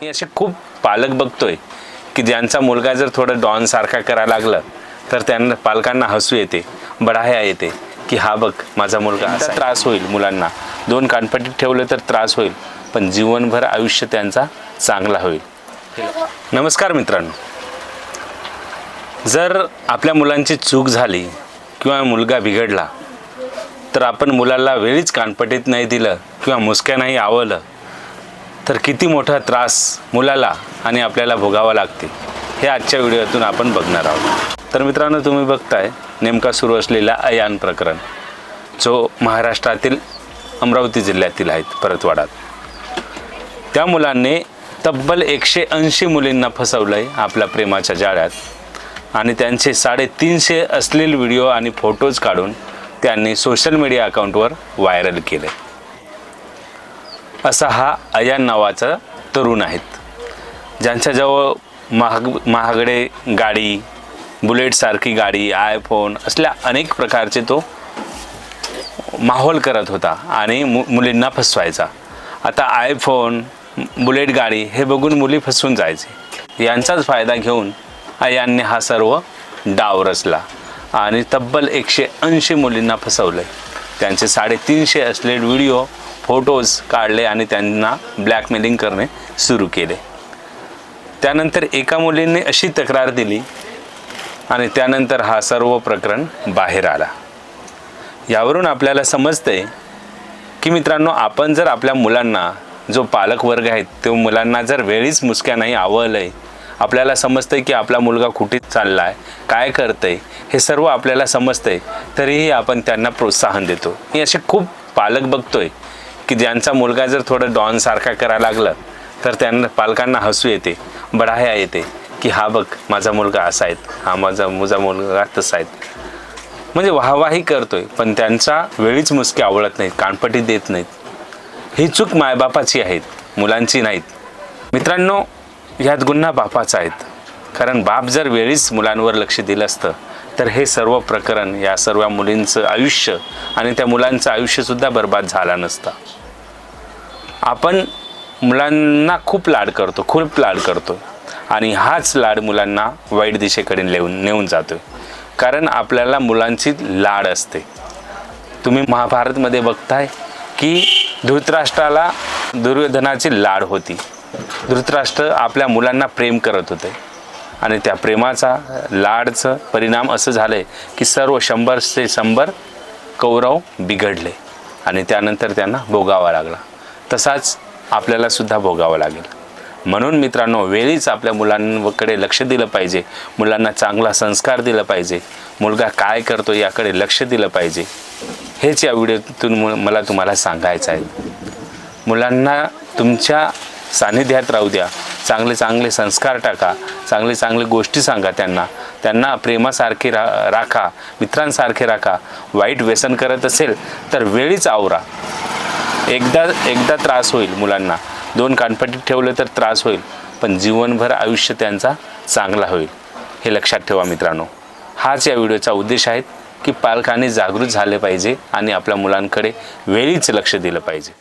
मी असे खूप पालक बघतोय की ज्यांचा मुलगा जर थोडं डॉन सारखा करायला लागला तर त्यांना पालकांना हसू येते, बढाया येते की हा बघ माझा मुलगा असा त्रास होईल. मुलांना दोन कानपट्टीत ठेवलं तर त्रास होईल, पण जीवनभर आयुष्य त्यांचा चांगला होईल. नमस्कार मित्रांनो, जर आपल्या मुलांची चूक झाली किंवा मुलगा बिघडला तर आपण मुलाला वेळीच कानपट्टीत नाही दिलं किंवा मुसक्या नाही आवलं तर किती मोठा त्रास मुलाला आणि आपल्याला भोगावा लागते हे आजच्या व्हिडिओतून आपण बघणार आहोत. तर मित्रांनो, तुम्ही बघताय नेमका सुरू असलेला अयान प्रकरण, जो महाराष्ट्रातील अमरावती जिल्ह्यातील आहेत परतवाडात. त्या मुलांनी तब्बल 180 मुलींना फसवलंय आपल्या प्रेमाच्या जाळ्यात आणि त्यांचे 350 अश्लील व्हिडिओ आणि फोटोज काढून त्यांनी सोशल मीडिया अकाउंटवर व्हायरल केले. असा हा अयान नावाचा तरुण आहेत, ज्यांच्याजवळ महागडे गाडी, बुलेटसारखी गाडी, आयफोन असल्या अनेक प्रकारचे तो माहोल करत होता आणि मुलींना फसवायचा. आता आयफोन, बुलेट गाडी हे बघून मुली फसवून जायचे. यांचाच फायदा घेऊन अयानने हा सर्व डाव रचला आणि तब्बल 180 मुलींना फसवलं. त्यांचे 350 अश्लील व्हिडिओ, फोटोज काढले आणि त्यांना ब्लॅकमेलिंग करणे सुरू केले. त्यानंतर एका मुलीने अशी तक्रार दिली आणि त्यानंतर हा सर्व प्रकरण बाहेर आला. यावरून आपल्याला समजते की मित्रांनो, आपण जर आपल्या मुलांना, जो पालक वर्ग आहेत तो मुलांना जर वेळीच मुसक्या नाही आवळलंय, आपल्याला समजतंय की आपला मुलगा कुठे चाललाय, काय करतंय, हे सर्व आपल्याला समजतंय, तरीही आपण त्यांना प्रोत्साहन देतो. मी असे खूप पालक बघतोय की ज्यांचा मुलगा जर थोडं डॉन सारखा करायला लागला तर त्यांना पालकांना हसू येते, बढाया येते की हा बघ माझा मुलगा असा आहे, हा माझा मुलगा तसा आहे, म्हणजे वाहवाही करतोय, पण त्यांचा वेळीच मुसके आवळत नाहीत, कानपट्टी देत नाहीत. ही चूक मायबापाची आहेत, मुलांची नाहीत. मित्रांनो, ह्यात गुन्हा बापाचा आहेत, कारण बाप जर वेळीच मुलांवर लक्ष दिलं असतं तर हे सर्व प्रकरण, या सर्व मुलींचं आयुष्य आणि त्या मुलांचं आयुष्यसुद्धा बर्बाद झाला नसतं. आपण मुलांना खूप लाड करतो आणि हाच लाड मुलांना वाईट दिशेकडे नेऊन जातो, कारण आपल्याला मुलांची लाड असते. तुम्ही महाभारतमध्ये बघताय की धृतराष्ट्राला दुर्योधनाची लाड होती. धृतराष्ट्र आपल्या मुलांना प्रेम करत होते आणि त्या प्रेमाचा, लाडचं परिणाम असं झालंय की सर्व 100 ते 100 कौरव बिघडले आणि त्यानंतर त्यांना भोगावा लागला. तसाच आपल्याला सुद्धा भोगावं लागेल. म्हणून मित्रांनो, वेळीच आपल्या मुलांकडे लक्ष दिलं पाहिजे, मुलांना चांगला संस्कार दिला पाहिजे, मुलगा काय करतो याकडे लक्ष दिलं पाहिजे. हेच या व्हिडिओतून मला तुम्हाला सांगायचं आहे. मुलांना तुमच्या सानिध्यात राहू द्या, चांगले संस्कार टाका, चांगले गोष्टी सांगा त्यांना प्रेमासारखे राखा, मित्रांसारखे राखा. वाईट व्यसन करत असेल तर वेळीच आवरा. एकदा त्रास होईल मुलांना, 2 कानपट्टीत ठेवलं तर त्रास होईल, पण जीवनभर आयुष्य त्यांचा चांगला होईल, हे लक्षात ठेवा मित्रांनो. हाच या व्हिडिओचा उद्देश आहे की पालकांनी जागृत झाले पाहिजे आणि आपल्या मुलांकडे वेळीच लक्ष दिलं पाहिजे.